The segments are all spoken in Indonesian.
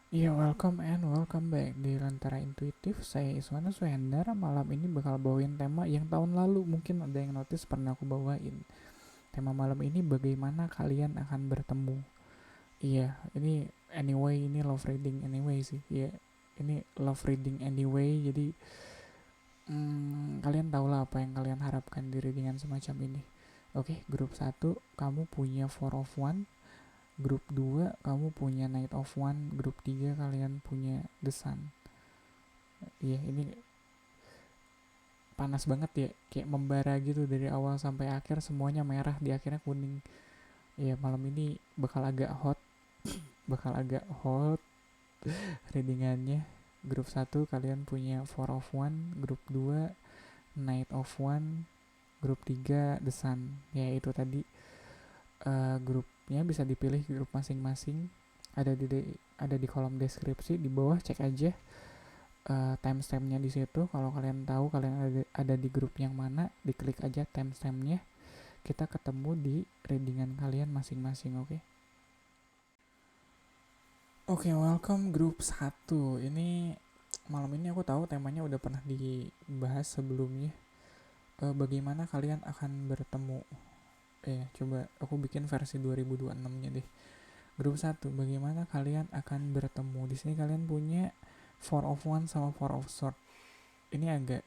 Iya, welcome and welcome back di Lentera Intuitif. Saya Iswana Suhendar. Malam ini bakal bawain tema yang tahun lalu mungkin ada yang notice pernah aku bawain. Tema malam ini bagaimana kalian akan bertemu. Iya, ini anyway, ini love reading anyway sih. Iya, ini love reading anyway. Jadi kalian tahulah apa yang kalian harapkan di readingan semacam ini. Oke, grup satu kamu punya Four of One. Grup 2 kamu punya Knight of One. Grup 3 kalian punya The Sun. Iya, ini panas banget ya, kayak membara gitu dari awal sampai akhir, semuanya merah, di akhirnya kuning. Ya, malam ini bakal agak hot readingannya. Grup satu kalian punya Four of One, grup 2 Knight of One, grup 3 The Sun. Ya itu tadi, grupnya bisa dipilih grup masing-masing, ada di kolom deskripsi di bawah, cek aja timestampnya di situ. Kalau kalian tahu kalian ada di grup yang mana, diklik aja timestampnya, kita ketemu di readingan kalian masing-masing. Oke, welcome grup satu. Ini malam ini aku tahu temanya udah pernah dibahas sebelumnya. Bagaimana kalian akan bertemu. Coba aku bikin versi 2026-nya deh. Grup satu, bagaimana kalian akan bertemu. Di sini kalian punya Four of One sama Four of Sword. Ini agak,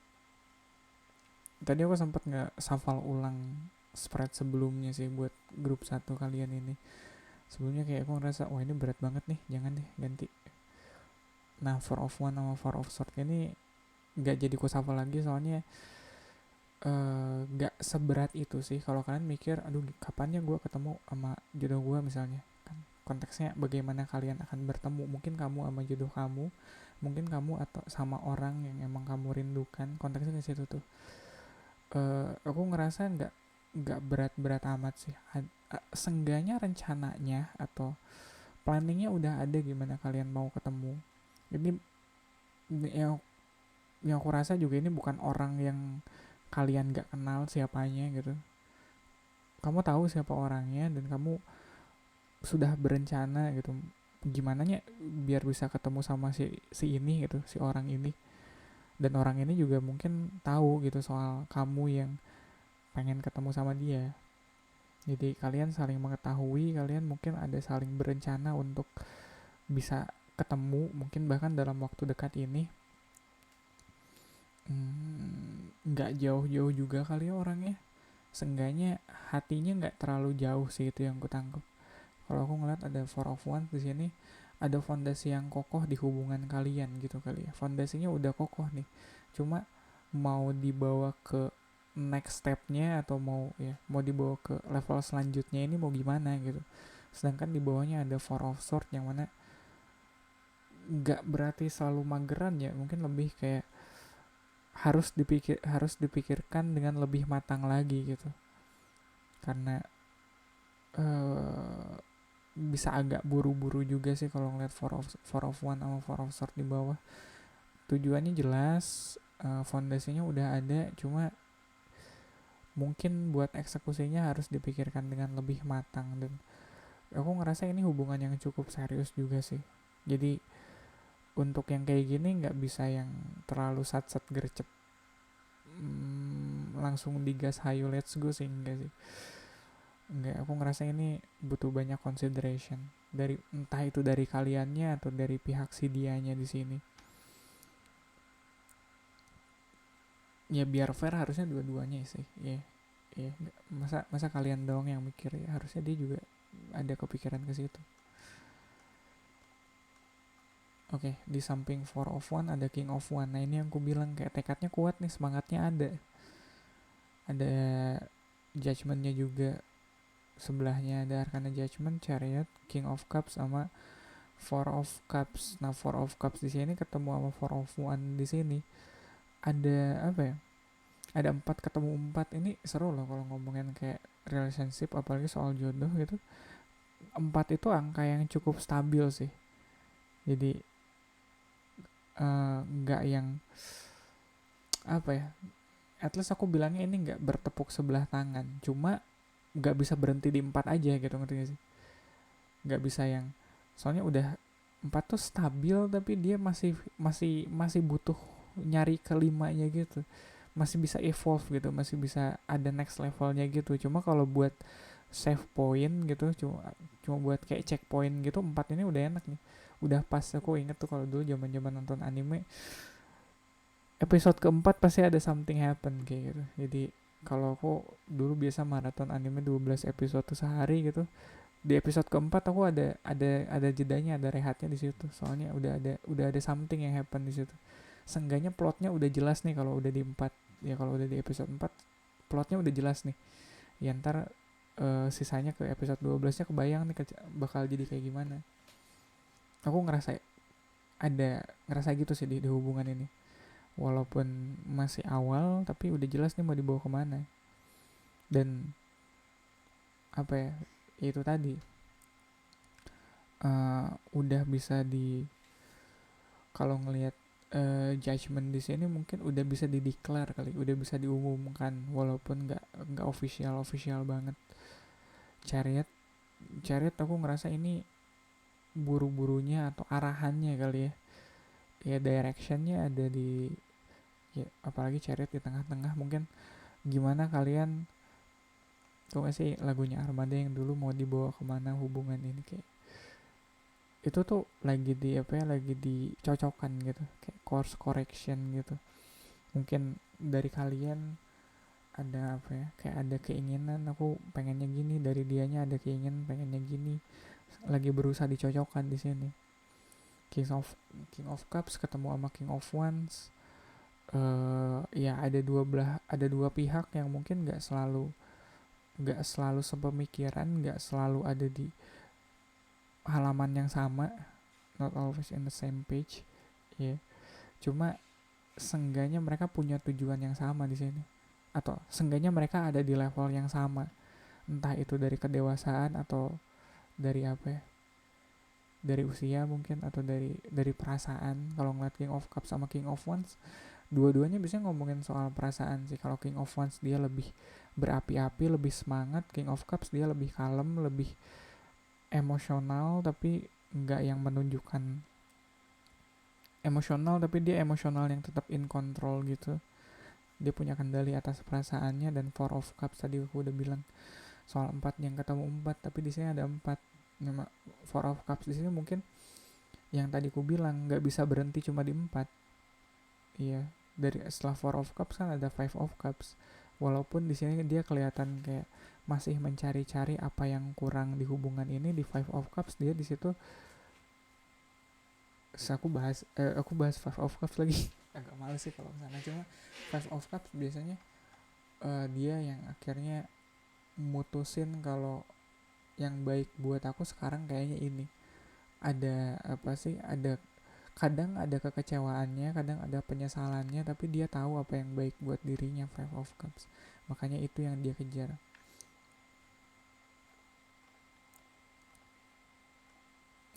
tadi aku sempet nggak shuffle ulang spread sebelumnya sih buat grup satu kalian ini. Sebelumnya kayak aku ngerasa wah ini berat banget nih, jangan deh ganti. Nah, Four of One sama Four of Sword ini nggak jadi ku shuffle lagi, soalnya nggak seberat itu sih. Kalau kalian mikir aduh kapannya gue ketemu sama jodoh gue misalnya, kan konteksnya bagaimana kalian akan bertemu. Mungkin kamu sama jodoh kamu, mungkin kamu atau sama orang yang emang kamu rindukan, konteksnya ke situ tuh. Aku ngerasa nggak berat-berat amat sih. Sengganya rencananya atau planningnya udah ada gimana kalian mau ketemu. Ini yang yang aku rasa juga ini bukan orang yang kalian nggak kenal siapanya gitu. Kamu tahu siapa orangnya dan kamu sudah berencana gitu, gimana nya biar bisa ketemu sama si ini gitu, si orang ini. Dan orang ini juga mungkin tahu gitu soal kamu yang pengen ketemu sama dia. Jadi kalian saling mengetahui, kalian mungkin ada saling berencana untuk bisa ketemu, mungkin bahkan dalam waktu dekat ini. Nggak jauh-jauh juga kali ya orangnya. Seenggaknya hatinya nggak terlalu jauh sih, itu yang kutangkep. Kalau aku ngeliat ada Four of One di sini, ada fondasi yang kokoh di hubungan kalian gitu kali ya. Fondasinya udah kokoh nih, cuma mau dibawa ke next stepnya atau mau dibawa ke level selanjutnya ini mau gimana gitu. Sedangkan di bawahnya ada Four of Swords yang mana nggak berarti selalu mageran ya, mungkin lebih kayak harus dipikirkan dengan lebih matang lagi gitu. Karena eh bisa agak buru-buru juga sih kalau ngeliat Four of One sama Four of Sword di bawah. Tujuannya jelas, fondasinya udah ada, cuma mungkin buat eksekusinya harus dipikirkan dengan lebih matang. Dan aku ngerasa ini hubungan yang cukup serius juga sih. Jadi untuk yang kayak gini nggak bisa yang terlalu sat-sat gercep, langsung digas hayu let's go sih, enggak sih. Enggak, aku ngerasa ini butuh banyak consideration dari, entah itu dari kaliannya atau dari pihak si dianya di sini. Ya biar fair harusnya dua-duanya sih. Ya, ya, masa masa kalian doang yang mikir, ya harusnya dia juga ada kepikiran ke situ. Oke, di samping Four of One ada King of One. Nah, ini yang aku bilang kayak tekadnya kuat nih, semangatnya ada. Ada judgmentnya juga. Sebelahnya ada Arcana Judgment, Chariot, King of Cups sama Four of Cups. Nah, Four of Cups di sini ketemu sama Four of One di sini. Ada apa ya? Ada empat ketemu empat. Ini seru loh kalau ngomongin kayak relationship, apalagi soal jodoh gitu. Empat itu angka yang cukup stabil sih. Jadi nggak yang apa ya? At least aku bilangnya ini nggak bertepuk sebelah tangan. Cuma nggak bisa berhenti di empat aja gitu, ngerti gak sih? Nggak bisa yang, soalnya udah 4 tuh stabil, tapi dia masih butuh nyari kelimanya gitu, masih bisa evolve gitu, masih bisa ada next levelnya gitu. Cuma kalau buat save point gitu, cuma buat kayak checkpoint gitu, 4 ini udah enak nih, udah pas. Aku inget tuh kalau dulu zaman nonton anime, episode keempat pasti ada something happen kayak gitu. Jadi kalau aku dulu biasa maraton anime 12 episode tuh sehari gitu, di episode keempat aku ada jedanya, ada rehatnya di situ, soalnya udah ada something yang happen di situ. Seenggaknya plotnya udah jelas nih kalau udah di 4. Ya kalau udah di episode 4 plotnya udah jelas nih, ya ntar sisanya ke episode 12 nya kebayang nih bakal jadi kayak gimana. Aku ngerasa gitu sih di hubungan ini, walaupun masih awal tapi udah jelas nih mau dibawa kemana. Dan apa ya, itu tadi udah bisa kalau ngelihat judgement di sini mungkin udah bisa dideklar kali, udah bisa diumumkan walaupun nggak official banget. Chariot Chariot aku ngerasa ini buru-burunya atau arahannya kali ya, ya directionnya ada di, ya apalagi Chariot di tengah-tengah. Mungkin gimana kalian, tau gak sih lagunya Armada yang dulu mau dibawa kemana hubungan ini, kayak itu tuh lagi di apa ya, lagi dicocokkan gitu, kayak course correction gitu. Mungkin dari kalian ada apa ya, kayak ada keinginan aku pengennya gini, dari dianya ada keinginan pengennya gini, lagi berusaha dicocokkan di sini. King of Cups ketemu sama King of Wands. Ya ada dua pihak yang mungkin nggak selalu sepemikiran, nggak selalu ada di halaman yang sama, not always in the same page, ya. Yeah. Cuma seenggaknya mereka punya tujuan yang sama di sini, atau seenggaknya mereka ada di level yang sama, entah itu dari kedewasaan atau dari apa ya, dari usia mungkin, atau dari perasaan. Kalau ngeliat King of Cups sama King of Wands, dua-duanya biasanya ngomongin soal perasaan sih. Kalau King of Wands dia lebih berapi-api, lebih semangat. King of Cups dia lebih kalem, lebih emosional, tapi nggak yang menunjukkan emosional, tapi dia emosional yang tetap in control gitu. Dia punya kendali atas perasaannya. Dan Four of Cups tadi aku udah bilang soal 4 yang ketemu 4, tapi di sini ada 4. Nama Four of Cups di sini mungkin yang tadi aku bilang nggak bisa berhenti cuma di 4. Iya, dari setelah Four of Cups kan ada Five of Cups. Walaupun di sini dia kelihatan kayak masih mencari-cari apa yang kurang di hubungan ini, di Five of Cups dia di situ. Aku bahas Five of Cups lagi. Agak males sih kalau kesana, cuma Five of Cups biasanya dia yang akhirnya mutusin kalau yang baik buat aku sekarang kayaknya ini. Ada apa sih, kadang ada kekecewaannya, kadang ada penyesalannya, tapi dia tahu apa yang baik buat dirinya. Five of Cups, makanya itu yang dia kejar.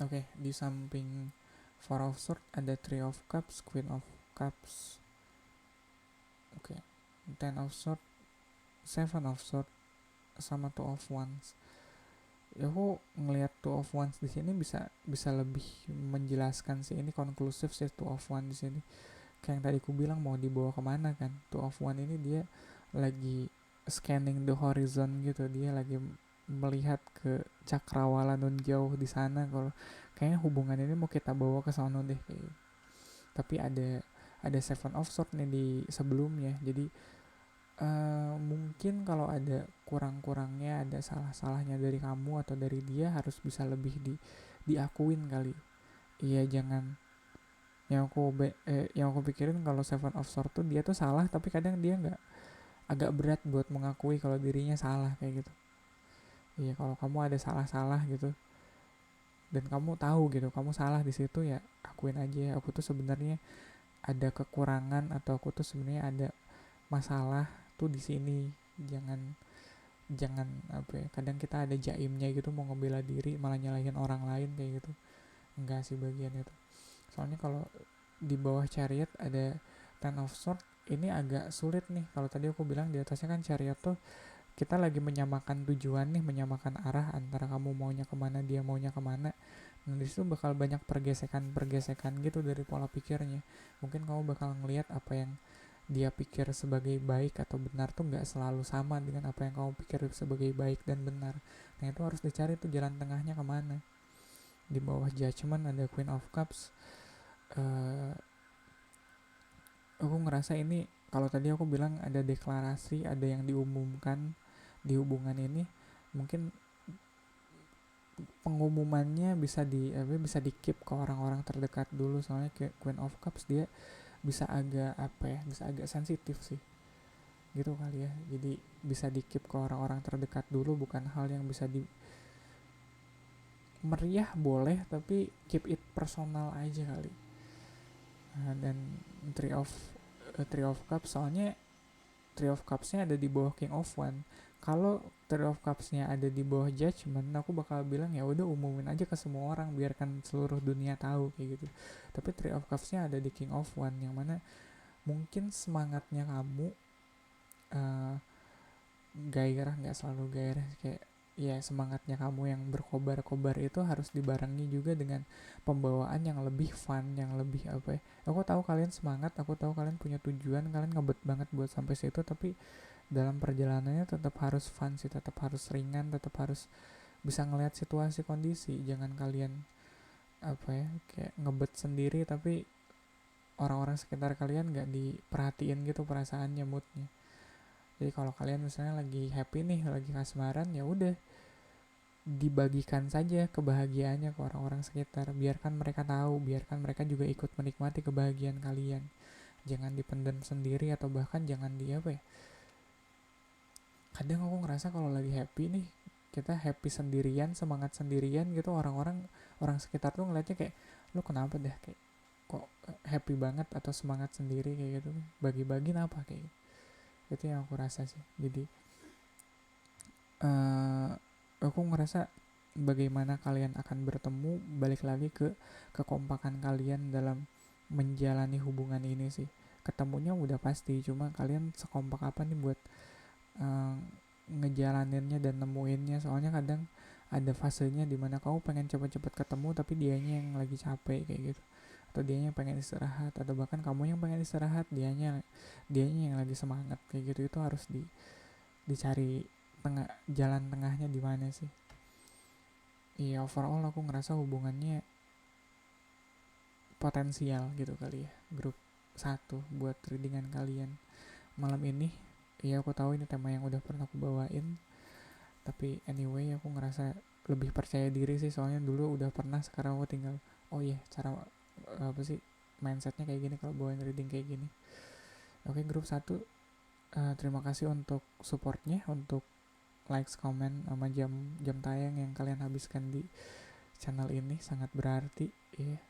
Oke, di samping Four of Swords ada Three of Cups, Queen of Cups, oke, Ten of Swords, Seven of Swords, sama Two of Wands. Ya aku ngelihat Two of Wands di sini bisa lebih menjelaskan sih, ini konklusif sih Two of Wands di sini. Kayak yang tadi aku bilang mau dibawa kemana kan, Two of Wands ini dia lagi scanning the horizon gitu, dia lagi melihat ke cakrawala nun jauh di sana. Kalau kayaknya hubungan ini mau kita bawa ke sana deh kayak. Tapi ada Seven of Swords nih di sebelumnya, jadi mungkin kalau ada kurang-kurangnya, ada salah-salahnya dari kamu atau dari dia, harus bisa lebih diakuin kali. Iya, jangan yang aku pikirin kalau Seven of Swords tuh dia tuh salah, tapi kadang dia nggak, agak berat buat mengakui kalau dirinya salah kayak gitu. Iya, kalau kamu ada salah-salah gitu dan kamu tahu gitu kamu salah di situ, ya akuin aja, aku tuh sebenarnya ada kekurangan, atau aku tuh sebenarnya ada masalah tuh di sini. Jangan jangan apa ya, kadang kita ada jaimnya gitu, mau ngebela diri malah nyalahin orang lain kayak gitu. Enggak sih bagian itu. Soalnya kalau di bawah Chariot ada Ten of Swords, ini agak sulit nih. Kalau tadi aku bilang di atasnya kan Chariot tuh kita lagi menyamakan tujuan nih, menyamakan arah antara kamu maunya kemana, dia maunya kemana. Nah di situ bakal banyak pergesekan gitu dari pola pikirnya. Mungkin kamu bakal ngelihat apa yang dia pikir sebagai baik atau benar tuh nggak selalu sama dengan apa yang kamu pikir sebagai baik dan benar. Nah itu harus dicari tuh jalan tengahnya kemana. Di bawah Judgment ada Queen of Cups. eh aku ngerasa ini, kalau tadi aku bilang ada deklarasi, ada yang diumumkan di hubungan ini, mungkin pengumumannya bisa di keep ke orang-orang terdekat dulu, soalnya kayak Queen of Cups dia bisa agak apa ya, bisa agak sensitif sih gitu kali ya. Jadi bisa di keep ke orang-orang terdekat dulu, bukan hal yang bisa di meriah boleh tapi keep it personal aja kali. Nah, dan Three of Cups, soalnya Three of Cups-nya ada di bawah King of One. Kalau Three of Cups-nya ada di bawah Judgment, aku bakal bilang ya udah umumin aja ke semua orang, biarkan seluruh dunia tahu kayak gitu. Tapi Three of Cups-nya ada di King of One, yang mana mungkin semangatnya kamu uh, gairah, nggak selalu gairah, kayak ya semangatnya kamu yang berkobar-kobar itu harus dibarengi juga dengan pembawaan yang lebih fun, yang lebih apa ya. Aku tahu kalian semangat, aku tahu kalian punya tujuan, kalian ngebet banget buat sampai situ, tapi dalam perjalanannya tetap harus fun sih, tetap harus ringan, tetap harus bisa ngelihat situasi kondisi. Jangan kalian apa ya, kayak ngebet sendiri tapi orang-orang sekitar kalian nggak diperhatiin gitu perasaannya, moodnya. Jadi kalau kalian misalnya lagi happy nih, lagi kasmaran, ya udah dibagikan saja kebahagiaannya ke orang-orang sekitar. Biarkan mereka tahu, biarkan mereka juga ikut menikmati kebahagiaan kalian. Jangan dipendam sendiri, atau bahkan jangan di apa ya. Kadang aku ngerasa kalau lagi happy nih, kita happy sendirian, semangat sendirian gitu, orang sekitar tuh ngeliatnya kayak, lu kenapa dah, kayak kok happy banget atau semangat sendiri kayak gitu, bagi-bagi apa kayak gitu. Itu yang aku rasa sih. Jadi uh, aku ngerasa bagaimana kalian akan bertemu balik lagi ke kekompakan kalian dalam menjalani hubungan ini sih. Ketemunya udah pasti, cuma kalian sekompak apa nih buat uh, ngejalaninnya dan nemuinnya. Soalnya kadang ada fasenya dimana kamu pengen cepet-cepet ketemu tapi dianya yang lagi capek kayak gitu, atau dianya yang pengen istirahat, atau bahkan kamu yang pengen istirahat, dianya yang lagi semangat kayak gitu. Itu harus dicari jalan tengahnya di mana sih. Iya, overall aku ngerasa hubungannya potensial gitu kali ya. Grup satu buat readingan kalian malam ini. Iya aku tahu ini tema yang udah pernah aku bawain, tapi anyway aku ngerasa lebih percaya diri sih, soalnya dulu udah pernah, sekarang aku tinggal oh iya cara apa sih mindsetnya kayak gini kalau bawain reading kayak gini. Oke, grup satu, terima kasih untuk supportnya, untuk likes, comment, sama jam jam tayang yang kalian habiskan di channel ini, sangat berarti. Iya.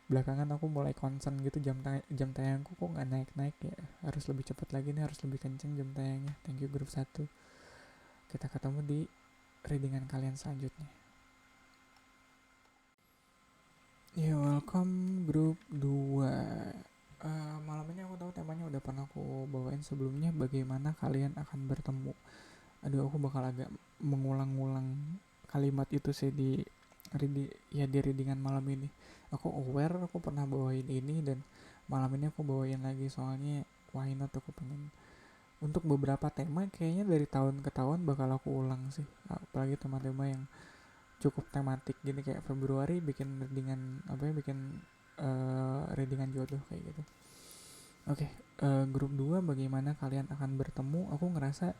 Belakangan aku mulai concern gitu, jam tayangku kok nggak naik ya, harus lebih cepat lagi nih, harus lebih kenceng jam tayangnya. Thank you grup satu, kita ketemu di readingan kalian selanjutnya. Ya, welcome grup 2. Malam ini aku tahu temanya udah pernah aku bawain sebelumnya, bagaimana kalian akan bertemu. Aduh, aku bakal agak mengulang-ulang kalimat itu sih di readingan malam ini. Aku aware aku pernah bawain ini, dan malam ini aku bawain lagi, soalnya why not, aku pengen untuk beberapa tema kayaknya dari tahun ke tahun bakal aku ulang sih, apalagi tema-tema yang cukup tematik gini, kayak Februari bikin readingan apa ya, bikin readingan jodoh kayak gitu. Oke, grup 2, bagaimana kalian akan bertemu. Aku ngerasa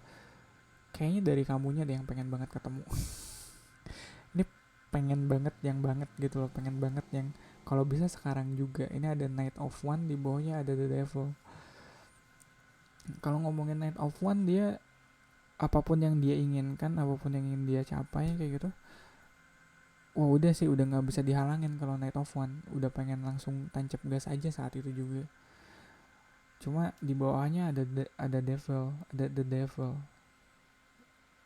kayaknya dari kamunya deh yang pengen banget ketemu. Ini pengen banget gitu loh, pengen banget yang kalau bisa sekarang juga. Ini ada Knight of One, di bawahnya ada The Devil. Kalau ngomongin Knight of One, dia apapun yang dia inginkan, apapun yang ingin dia capai kayak gitu, wah udah sih, udah nggak bisa dihalangin. Kalau Knight of One udah pengen langsung tancap gas aja saat itu juga. Cuma di bawahnya ada Devil, ada The Devil,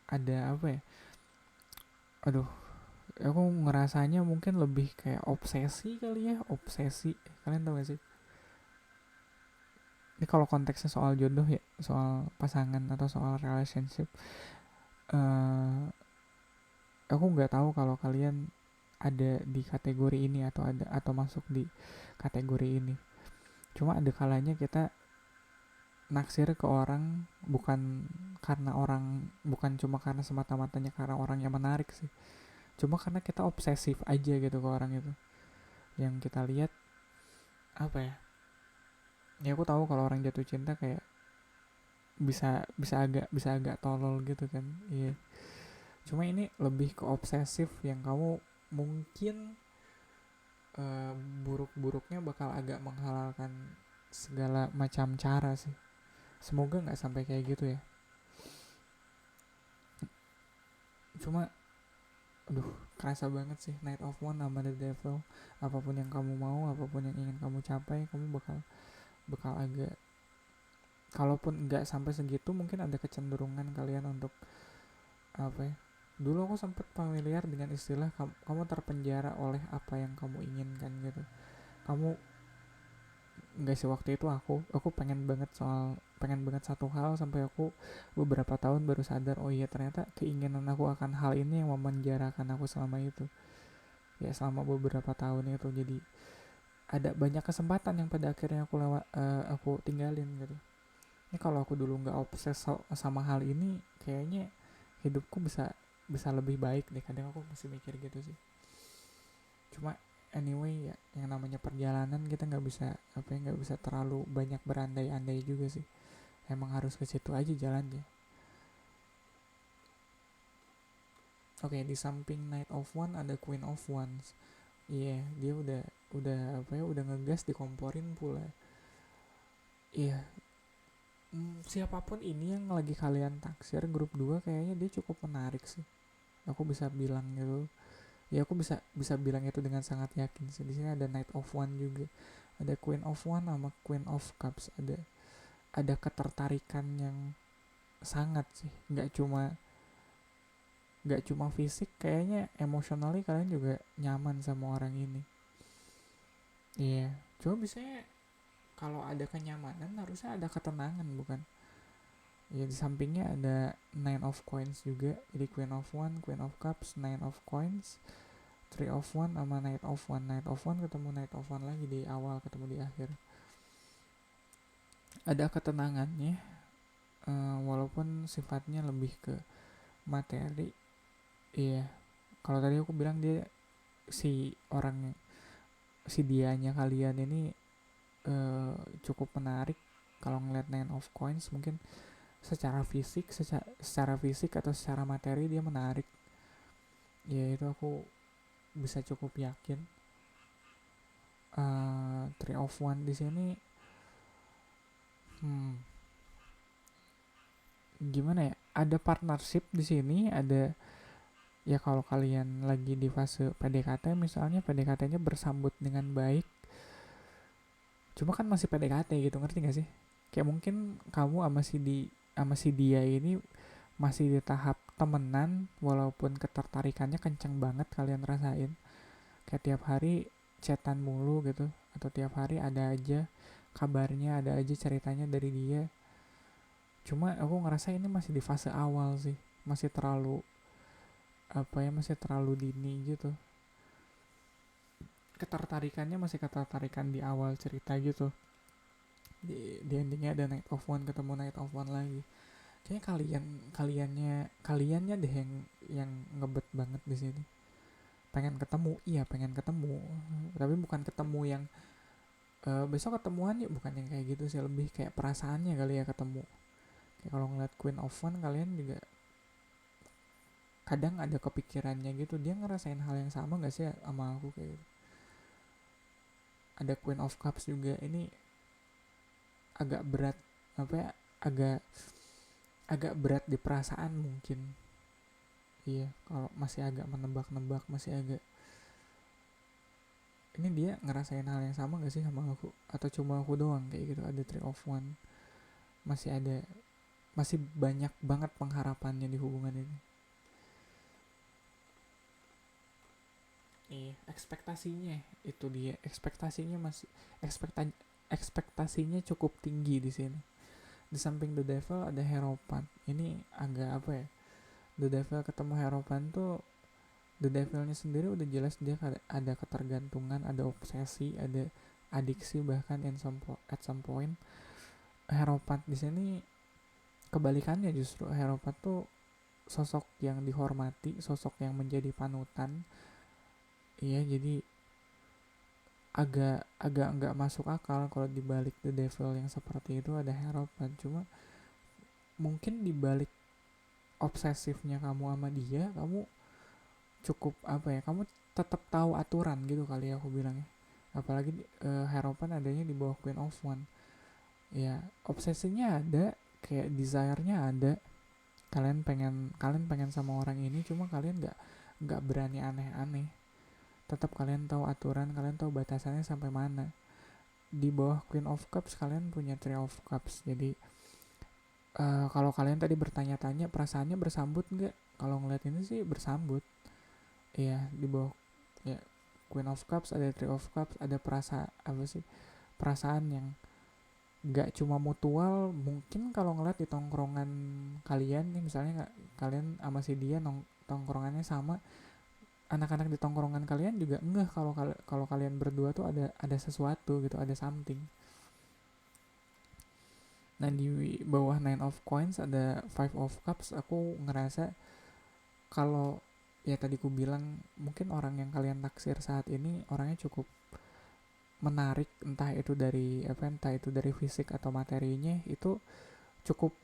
ada apa ya, aduh, aku ngerasanya mungkin lebih kayak obsesi kali ya, obsesi. Kalian tau gak sih, ini kalau konteksnya soal jodoh ya, soal pasangan atau soal relationship. uh, aku nggak tahu kalau kalian ada di kategori ini atau masuk di kategori ini. Cuma ada kalanya kita naksir ke orang bukan cuma karena semata-matanya karena orang yang menarik sih, cuma karena kita obsesif aja gitu ke orang itu. Yang kita lihat apa ya, ya aku tahu kalau orang jatuh cinta kayak bisa agak tolol gitu kan. Iya, cuma ini lebih ke obsesif yang kamu mungkin buruk-buruknya bakal agak menghalalkan segala macam cara sih. Semoga nggak sampai kayak gitu ya. Cuma aduh, kerasa banget sih Night of One sama The Devil. Apapun yang kamu mau, apapun yang ingin kamu capai, kamu bakal agak, kalaupun nggak sampai segitu, mungkin ada kecenderungan kalian untuk apa ya, dulu aku sempet familiar dengan istilah kamu terpenjara oleh apa yang kamu inginkan gitu. Kamu nggak sih, waktu itu aku pengen banget satu hal sampai aku beberapa tahun baru sadar, oh iya ternyata keinginan aku akan hal ini yang memenjarakan aku selama itu, ya selama beberapa tahun itu. Jadi ada banyak kesempatan yang pada akhirnya aku tinggalin gitu. Ini kalau aku dulu nggak obses sama hal ini, kayaknya hidupku bisa bisa lebih baik deh. Kadang aku masih mikir gitu sih. Cuma anyway ya, yang namanya perjalanan kita nggak bisa terlalu banyak berandai-andai juga sih. Emang harus ke situ aja jalannya. Oke, di samping Knight of One ada Queen of Wands. Iya, yeah, dia udah apa ya, udah ngegas dikomporin pula. Iya, yeah. Siapapun ini yang lagi kalian taksir grup 2, kayaknya dia cukup menarik sih. Aku bisa bilang gitu. Ya aku bisa bisa bilang itu dengan sangat yakin sih. Di sini ada Knight of One juga. Ada Queen of One sama Queen of Cups. Ada ketertarikan yang sangat sih. Nggak cuma fisik, kayaknya emotionally kalian juga nyaman sama orang ini. Iya, yeah. Cuma biasanya kalau ada kenyamanan harusnya ada ketenangan, bukan? Ya di sampingnya ada Nine of Coins juga. Jadi Queen of One, Queen of Cups, Nine of Coins, Three of One sama Knight of One. Knight of One ketemu Knight of One lagi di awal, ketemu di akhir. Ada ketenangannya, walaupun sifatnya lebih ke materi. Iya, kalau tadi aku bilang dia si orang si dianya kalian ini cukup menarik. Kalau ngeliat Nine of Coins mungkin secara fisik atau secara materi dia menarik. Ya itu aku bisa cukup yakin. Three of One di sini gimana ya? Ada partnership di sini, ada ya kalau kalian lagi di fase PDKT misalnya, PDKT-nya bersambut dengan baik. Cuma kan masih PDKT gitu, ngerti gak sih? Kayak mungkin kamu sama si dia ini masih di tahap temenan, walaupun ketertarikannya kenceng banget kalian rasain. Kayak tiap hari chatan mulu gitu, atau tiap hari ada aja kabarnya, ada aja ceritanya dari dia. Cuma aku ngerasa ini masih di fase awal sih, masih terlalu dini gitu. Ketertarikannya masih ketertarikan di awal cerita gitu. Di endingnya ada Night of One ketemu Night of One lagi. Kayaknya kaliannya deh yang ngebet banget di sini. Pengen ketemu, tapi bukan ketemu yang besok ketemuan yuk, bukan yang kayak gitu sih, lebih kayak perasaannya kali ya ketemu. Kayak kalau ngeliat Queen of One, kalian juga kadang ada kepikirannya gitu, dia ngerasain hal yang sama gak sih sama aku kayak gitu. Ada Queen of Cups juga, ini agak berat agak berat di perasaan mungkin. Iya, kalau masih agak menebak-nebak, masih agak, ini dia ngerasain hal yang sama gak sih sama aku, atau cuma aku doang kayak gitu. Ada Three of One, masih banyak banget pengharapannya di hubungan ini. Iya, ekspektasinya itu dia, ekspektasinya cukup tinggi di sini. Di samping The Devil ada Hierophant. Ini agak apa ya? The Devil ketemu Hierophant tuh The Devilnya sendiri udah jelas dia ada ketergantungan, ada obsesi, ada adiksi, bahkan at some point. Heropat di sini kebalikannya, justru Heropat tuh sosok yang dihormati, sosok yang menjadi panutan. Iya, jadi agak agak nggak masuk akal kalau dibalik The Devil yang seperti itu ada Heropat. Cuma mungkin dibalik obsesifnya kamu sama dia, kamu cukup apa ya, kamu tetap tahu aturan gitu kali ya aku bilangnya. Apalagi Heropan adanya di bawah Queen of One. Ya obsesinya ada, kayak desire-nya ada. Kalian pengen sama orang ini, cuma kalian nggak berani aneh-aneh. Tetap kalian tahu aturan, kalian tahu batasannya sampai mana. Di bawah Queen of Cups kalian punya Three of Cups. Jadi kalau kalian tadi bertanya-tanya perasaannya bersambut nggak, kalau ngeliat ini sih bersambut. Iya, di bawah ya Queen of Cups ada Three of Cups, ada perasaan yang gak cuma mutual. Mungkin kalau ngeliat di tongkrongan kalian nih, misalnya nggak, kalian sama si dia tongkrongannya sama, anak-anak di tongkrongan kalian juga enggak kalau kalian berdua tuh ada sesuatu gitu, ada something. Nah di bawah Nine of Coins ada Five of Cups. Aku ngerasa kalau ya tadi ku bilang, mungkin orang yang kalian taksir saat ini orangnya cukup menarik, entah itu dari fisik atau materinya, itu cukup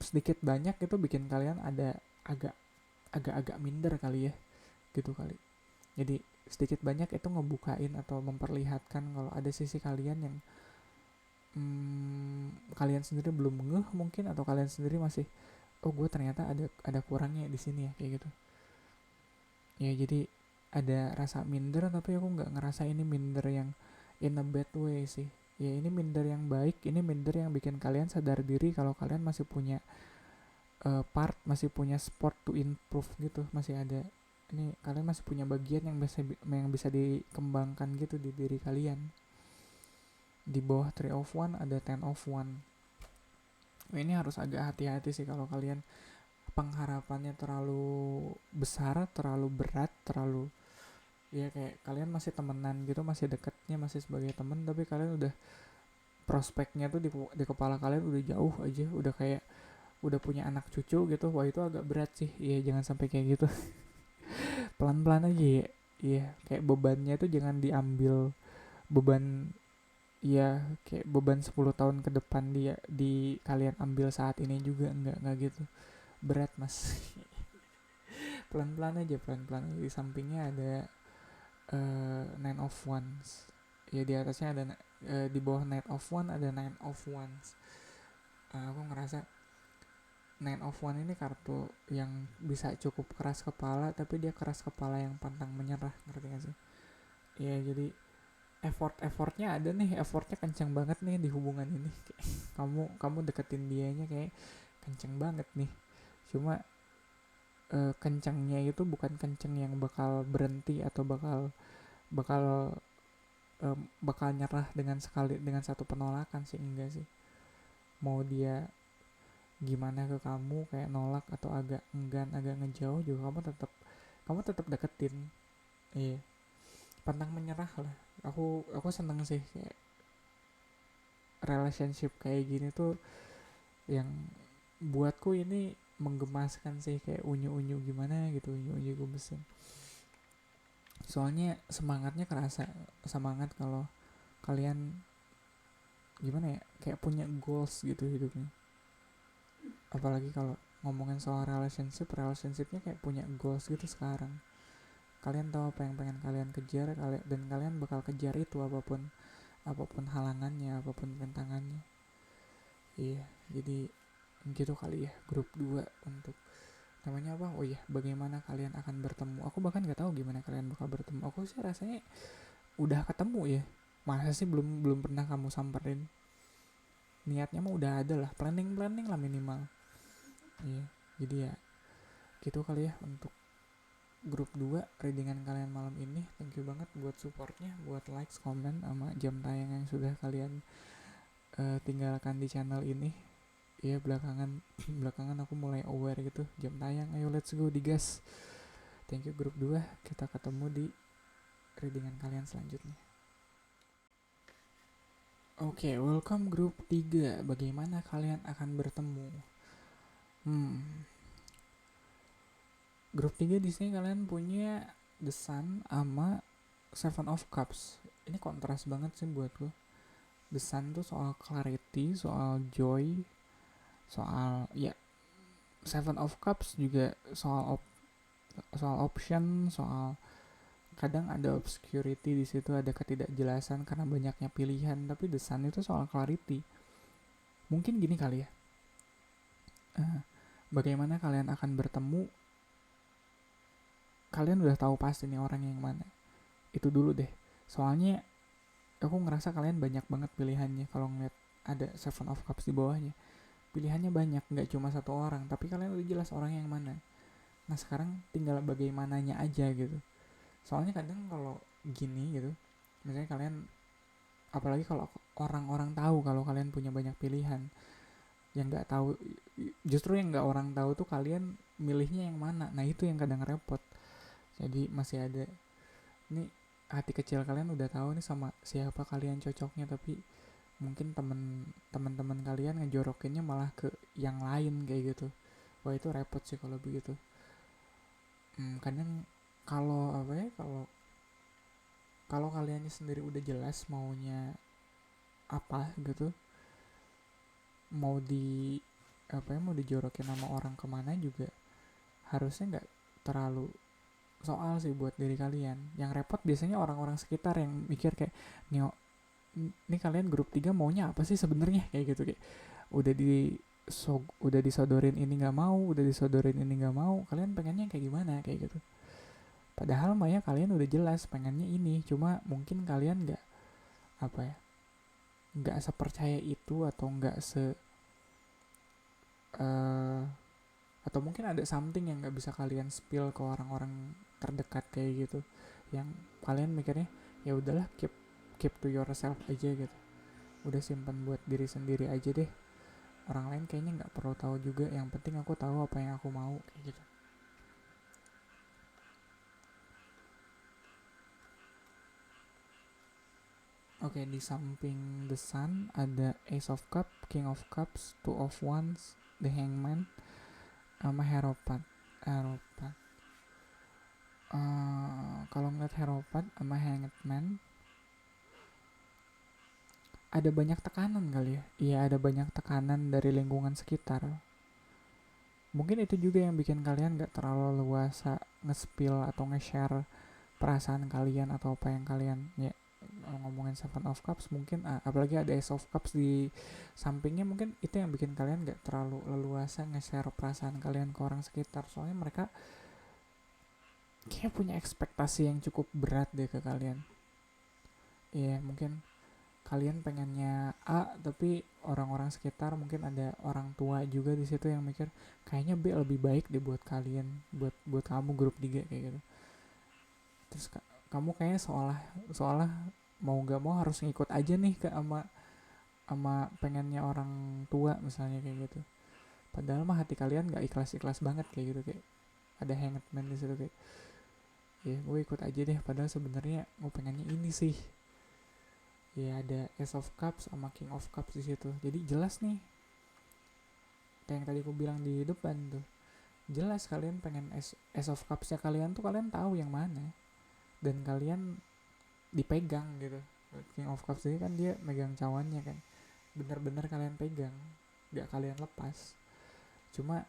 sedikit banyak itu bikin kalian ada agak-agak minder kali ya, gitu kali. Jadi sedikit banyak itu ngebukain atau memperlihatkan kalau ada sisi kalian yang kalian sendiri belum ngeh mungkin, atau kalian sendiri masih, oh gue ternyata ada kurangnya di sini ya, kayak gitu ya. Jadi ada rasa minder, tapi aku nggak ngerasa ini minder yang in a bad way sih. Ya ini minder yang baik, ini minder yang bikin kalian sadar diri kalau kalian masih punya masih punya sport to improve gitu, masih ada ini, kalian masih punya bagian yang bisa dikembangkan gitu di diri kalian. Di bawah Three of One ada Ten of One. Ini harus agak hati-hati sih kalau kalian pengharapannya terlalu besar, terlalu berat, terlalu ya kayak kalian masih temenan gitu, masih deketnya masih sebagai temen, tapi kalian udah prospeknya tuh di kepala kalian udah jauh aja, udah kayak udah punya anak cucu gitu. Wah itu agak berat sih. Iya jangan sampai kayak gitu. Pelan-pelan aja ya. Iya kayak bebannya tuh jangan diambil beban, ya kayak beban 10 tahun ke depan dia di kalian ambil saat ini juga, enggak gitu. Berat mas. Pelan-pelan aja, pelan-pelan aja. Di sampingnya ada Nine of Wands. Ya di atasnya ada di bawah Nine of Wands ada Nine of Wands. Aku ngerasa Nine of Wands ini kartu yang bisa cukup keras kepala, tapi dia keras kepala yang pantang menyerah, ngerti gak sih? Ya jadi effortnya ada nih, effortnya kenceng banget nih di hubungan ini. kamu deketin dianya kayak kenceng banget nih. Cuma kencengnya itu bukan kenceng yang bakal berhenti atau bakal bakal nyerah dengan satu penolakan sih, enggak sih. Mau dia gimana ke kamu, kayak nolak atau agak enggan, agak ngejauh juga, kamu tetap deketin. Iya, pantang menyerah lah. Aku seneng sih kayak relationship kayak gini tuh, yang buatku ini menggemaskan sih, kayak unyu-unyu gimana gitu, unyu-unyu gemesin. Soalnya semangatnya kerasa, semangat kalau kalian gimana ya, kayak punya goals gitu hidupnya. Apalagi kalau ngomongin soal relationshipnya kayak punya goals gitu sekarang. Kalian tahu apa yang pengen kalian kejar, dan kalian bakal kejar itu apapun halangannya, apapun rintangannya. Iya, jadi gitu kali ya grup 2 untuk namanya apa? Oh iya, bagaimana kalian akan bertemu. Aku bahkan nggak tahu gimana kalian bakal bertemu. Aku sih rasanya udah ketemu ya. Masa sih belum belum pernah kamu samperin? Niatnya mah udah ada lah, planning lah minimal. Iya, jadi ya gitu kali ya untuk grup 2 readingan kalian malam ini. Thank you banget buat supportnya, buat likes, komen, sama jam tayang yang sudah kalian tinggalkan di channel ini. Iya belakangan belakangan aku mulai aware gitu, jam tayang, ayo let's go digas. Thank you grup 2, kita ketemu di readingan kalian selanjutnya. Oke, welcome grup 3. Bagaimana kalian akan bertemu? Grup 3 di sini kalian punya The Sun sama Seven of Cups. Ini kontras banget sih buat gue. The Sun tuh soal clarity, soal joy, soal ya Seven of Cups juga soal option, soal kadang ada obscurity di situ, ada ketidakjelasan karena banyaknya pilihan. Tapi The Sun itu soal clarity. Mungkin gini kali ya. Bagaimana kalian akan bertemu? Kalian udah tahu pasti nih orang yang mana. Itu dulu deh. Soalnya aku ngerasa kalian banyak banget pilihannya kalau ngeliat ada Seven of Cups di bawahnya. Pilihannya banyak, nggak cuma satu orang, tapi kalian udah jelas orang yang mana. Nah sekarang tinggal bagaimananya aja gitu. Soalnya kadang kalau gini gitu, misalnya kalian, apalagi kalau orang-orang tahu kalau kalian punya banyak pilihan, yang nggak tahu, justru yang nggak orang tahu tuh kalian milihnya yang mana. Nah itu yang kadang repot. Jadi masih ada nih, hati kecil kalian udah tahu nih sama siapa kalian cocoknya, tapi mungkin teman-teman kalian ngejorokinnya malah ke yang lain kayak gitu. Wah itu repot sih kalau begitu. Kadang kalau apa ya, kalau kalian sendiri udah jelas maunya apa gitu, mau dijorokin sama orang kemana juga harusnya nggak terlalu soal sih buat diri kalian. Yang repot biasanya orang-orang sekitar yang mikir kayak, ini kalian grup 3 maunya apa sih sebenarnya, kayak gitu. Kayak udah disodorin ini nggak mau, udah disodorin ini nggak mau, kalian pengennya kayak gimana, kayak gitu. Padahal mah ya kalian udah jelas pengennya ini, cuma mungkin kalian nggak sepercaya itu, atau atau mungkin ada something yang nggak bisa kalian spill ke orang-orang terdekat kayak gitu, yang kalian mikirnya ya udahlah, keep to yourself aja gitu, udah simpan buat diri sendiri aja deh, orang lain kayaknya nggak perlu tahu juga, yang penting aku tahu apa yang aku mau, kayak gitu. Oke, di samping The Sun ada Ace of Cups, King of Cups, Two of Wands, The Hangman, sama Hierophant. Kalau ngeliat Hierophant sama Hangman, ada banyak tekanan kali ya. Iya, ada banyak tekanan dari lingkungan sekitar. Mungkin itu juga yang bikin kalian gak terlalu luasa nge-spill atau nge-share perasaan kalian atau apa yang kalian ya. Ngomongin Seven of Cups mungkin, apalagi ada Ace of Cups di sampingnya, mungkin itu yang bikin kalian gak terlalu leluasa nge-share perasaan kalian ke orang sekitar. Soalnya mereka kayak punya ekspektasi yang cukup berat deh ke kalian. Iya, mungkin kalian pengennya A, tapi orang-orang sekitar, mungkin ada orang tua juga di situ yang mikir kayaknya B lebih baik deh buat kalian, buat kamu grup 3 kayak gitu. Terus kamu kayaknya seolah mau nggak mau harus ngikut aja nih ke sama pengennya orang tua misalnya kayak gitu. Padahal mah hati kalian nggak ikhlas banget kayak gitu, kayak ada hangman di situ kayak, ya gue ikut aja deh, padahal sebenarnya gue pengennya ini sih. Ya ada Ace of Cups sama King of Cups di situ. Jadi jelas nih, kayak yang tadi aku bilang di depan tuh, jelas kalian pengen Ace of Cups-nya kalian tuh kalian tahu yang mana, dan kalian dipegang gitu. King of Cups ini kan dia megang cawannya kan, bener-bener kalian pegang, gak kalian lepas. Cuma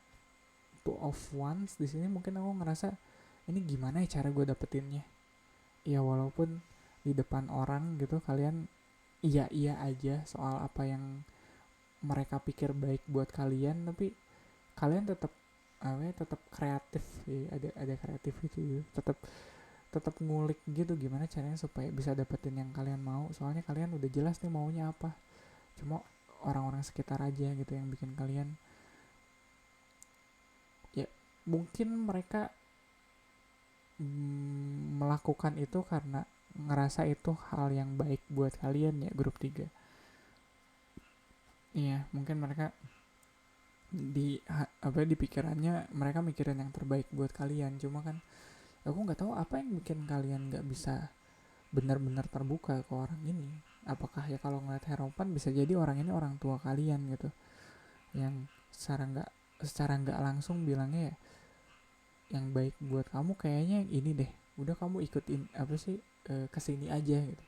Two of Wands di sini mungkin aku ngerasa ini gimana ya cara gue dapetinnya. Ya walaupun di depan orang gitu kalian iya aja soal apa yang mereka pikir baik buat kalian, tapi kalian tetap kreatif ya, ada kreatif gitu, tetap ngulik gitu gimana caranya supaya bisa dapetin yang kalian mau. Soalnya kalian udah jelas nih maunya apa, cuma orang-orang sekitar aja gitu yang bikin kalian, ya mungkin mereka melakukan itu karena ngerasa itu hal yang baik buat kalian ya grup 3. Iya, mungkin mereka di pikirannya mereka mikirin yang terbaik buat kalian. Cuma kan Aku nggak tahu apa yang bikin kalian nggak bisa benar-benar terbuka ke orang ini. Apakah ya kalau ngeliat harapan bisa jadi orang ini orang tua kalian gitu, yang secara nggak langsung bilangnya ya, yang baik buat kamu kayaknya yang ini deh, udah kamu ikutin apa sih, kesini aja gitu.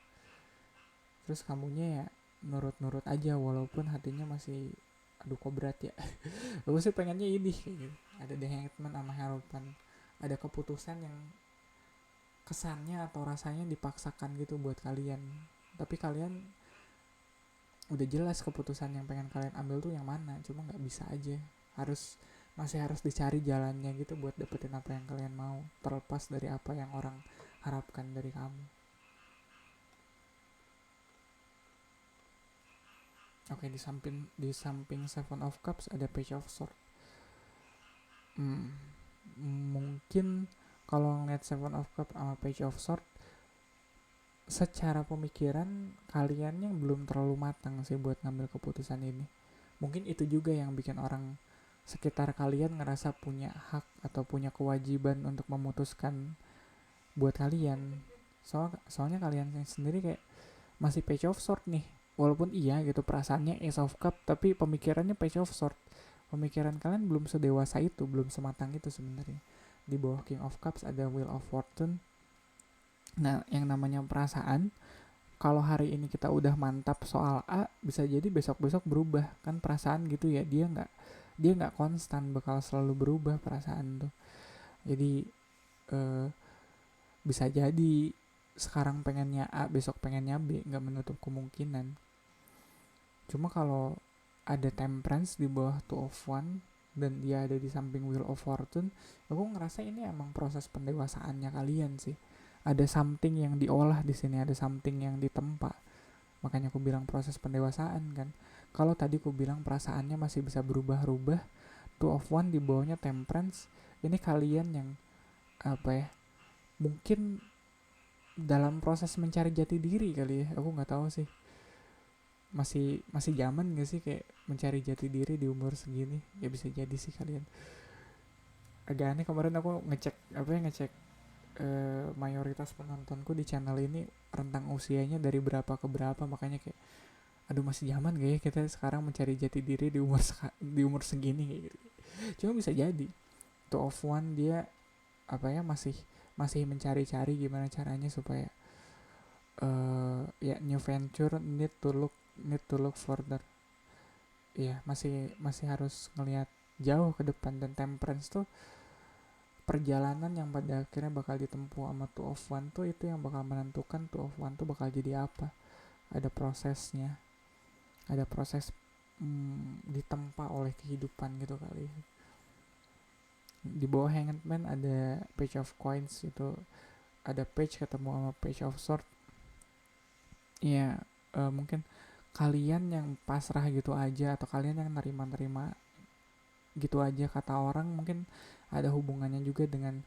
Terus kamunya ya nurut-nurut aja walaupun hatinya masih aduh kok berat ya. Aku sih pengennya ini kayak gitu. Ada The Handmaid sama harapan, ada keputusan yang kesannya atau rasanya dipaksakan gitu buat kalian, tapi kalian udah jelas keputusan yang pengen kalian ambil tuh yang mana, cuma nggak bisa aja, masih harus dicari jalannya gitu buat dapetin apa yang kalian mau, terlepas dari apa yang orang harapkan dari kamu. Oke, di samping Seven of Cups ada Page of Swords. hmm, Mungkin kalau ngeliat Seven of Cups sama Page of Swords, secara pemikiran kalian yang belum terlalu matang sih buat ngambil keputusan ini. Mungkin itu juga yang bikin orang sekitar kalian ngerasa punya hak atau punya kewajiban untuk memutuskan buat kalian. Soalnya kalian sendiri kayak masih Page of Sword nih. Walaupun iya gitu perasaannya Ace of Cup, tapi pemikirannya Page of Sword. Pemikiran kalian belum sedewasa itu, belum sematang itu sebenarnya. Di bawah King of Cups ada Wheel of Fortune. Nah, yang namanya perasaan, kalau hari ini kita udah mantap soal A, bisa jadi besok-besok berubah. Kan perasaan gitu ya, dia nggak konstan, bakal selalu berubah perasaan tuh. Jadi eh, bisa jadi sekarang pengennya A, besok pengennya B, nggak menutup kemungkinan. Cuma kalau ada Temperance di bawah Two of One dan dia ada di samping Wheel of Fortune, aku ngerasa ini emang proses pendewasaannya kalian sih. Ada something yang diolah di sini, ada something yang ditempa. Makanya aku bilang proses pendewasaan kan. Kalau tadi aku bilang perasaannya masih bisa berubah-ubah, Two of One di bawahnya Temperance, ini kalian yang apa ya? Mungkin dalam proses mencari jati diri kali ya. Aku nggak tahu sih. Masih zaman gak sih kayak mencari jati diri di umur segini? Ya bisa jadi sih kalian. Agak aneh kemarin aku ngecek mayoritas penontonku di channel ini rentang usianya dari berapa ke berapa, makanya kayak aduh masih zaman gak ya kita sekarang mencari jati diri di umur segini kayak gitu. Cuma bisa jadi Two of One dia apa ya, masih masih mencari-cari gimana caranya supaya ya new venture need to look further. Ya masih masih harus ngelihat jauh ke depan, dan Temperance tuh perjalanan yang pada akhirnya bakal ditempuh sama Two of One tuh itu yang bakal menentukan Two of One tuh bakal jadi apa. Ada prosesnya, ada proses ditempa oleh kehidupan gitu kali. Di bawah Hanged Man ada Page of Coins, itu ada Page ketemu sama Page of Sword. Ya mungkin kalian yang pasrah gitu aja, atau kalian yang nerima-nerima gitu aja kata orang, mungkin ada hubungannya juga dengan,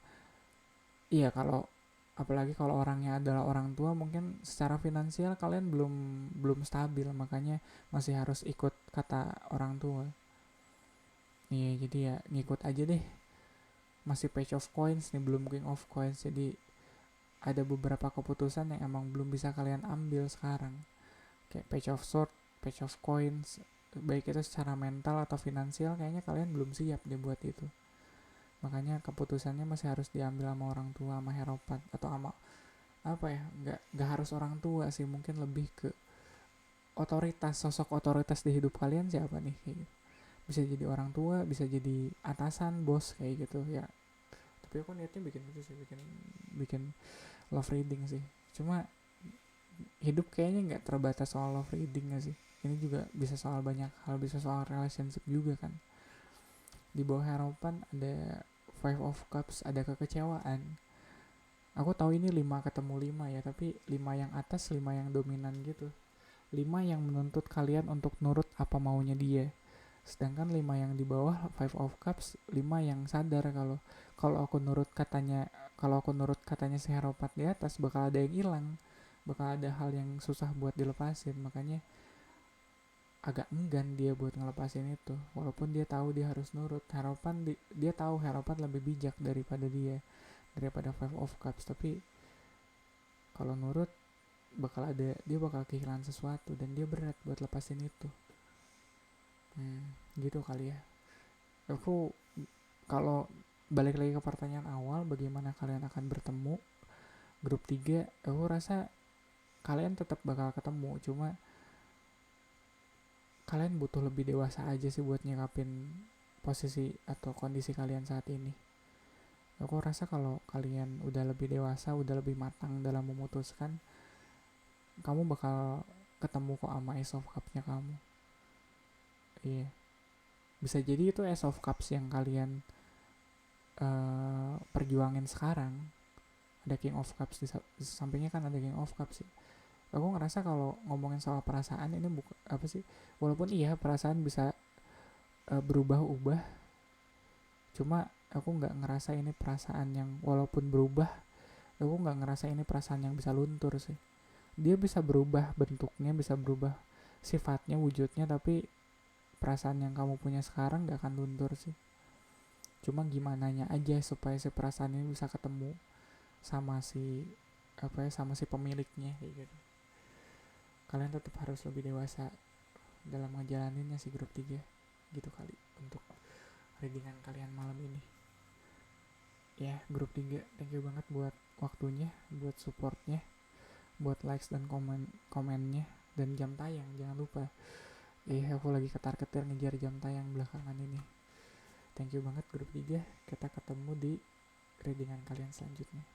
iya kalau apalagi kalau orangnya adalah orang tua, mungkin secara finansial kalian belum belum stabil, makanya masih harus ikut kata orang tua. Iya, jadi ya ngikut aja deh. Masih Page of Coins nih, belum King of Coins, jadi ada beberapa keputusan yang emang belum bisa kalian ambil sekarang, kayak Page of Sword, Page of Coins. Baik itu secara mental atau finansial, kayaknya kalian belum siap deh buat itu. Makanya keputusannya masih harus diambil sama orang tua, sama Heropat, atau sama apa ya, nggak harus orang tua sih, mungkin lebih ke otoritas, sosok otoritas di hidup kalian siapa nih kayak gitu. Bisa jadi orang tua, bisa jadi atasan, bos kayak gitu ya. Tapi aku niatnya bikin itu sih, bikin bikin love reading sih. Cuma hidup kayaknya nggak terbatas soal love reading gak sih, ini juga bisa soal banyak hal, bisa soal relationship juga kan. Di bawah harapan ada Five of Cups, ada kekecewaan. Aku tahu ini 5 ketemu 5 ya, tapi 5 yang atas, 5 yang dominan gitu. 5 yang menuntut kalian untuk nurut apa maunya dia. Sedangkan 5 yang di bawah Five of Cups, 5 yang sadar kalau kalau aku nurut katanya kalau aku nurut katanya si Heropat di atas, bakal ada yang hilang, bakal ada hal yang susah buat dilepasin. Makanya agak enggan dia buat ngelepasin itu, walaupun dia tahu dia harus nurut. Dia tahu Heropat lebih bijak daripada dia, daripada Five of Cups. Tapi kalau nurut dia bakal kehilangan sesuatu dan dia berat buat lepasin itu. Gitu kali ya. Aku kalau balik lagi ke pertanyaan awal, bagaimana kalian akan bertemu grup 3, aku rasa kalian tetap bakal ketemu, cuma kalian butuh lebih dewasa aja sih buat nyikapin posisi atau kondisi kalian saat ini. Aku rasa kalau kalian udah lebih dewasa, udah lebih matang dalam memutuskan, kamu bakal ketemu kok sama Ace of Cups-nya kamu. Iya. Bisa jadi itu Ace of Cups yang kalian perjuangin sekarang. Ada King of Cups di sampingnya kan ada King of Cups sih. Aku ngerasa kalau ngomongin soal perasaan ini apa sih? Walaupun iya perasaan bisa berubah-ubah, cuma aku nggak ngerasa ini perasaan yang walaupun berubah, aku nggak ngerasa ini perasaan yang bisa luntur sih. Dia bisa berubah bentuknya, bisa berubah sifatnya, wujudnya, tapi perasaan yang kamu punya sekarang nggak akan luntur sih. Cuma gimananya aja supaya si perasaan ini bisa ketemu sama si pemiliknya kayak gitu. Kalian tetap harus lebih dewasa dalam ngejalaninnya si grup 3 gitu kali untuk readingan kalian malam ini. Ya, grup 3, thank you banget buat waktunya, buat supportnya, buat likes dan komennya, dan jam tayang jangan lupa. Aku lagi ketar-ketir ngejar jam tayang belakangan ini. Thank you banget grup 3, kita ketemu di readingan kalian selanjutnya.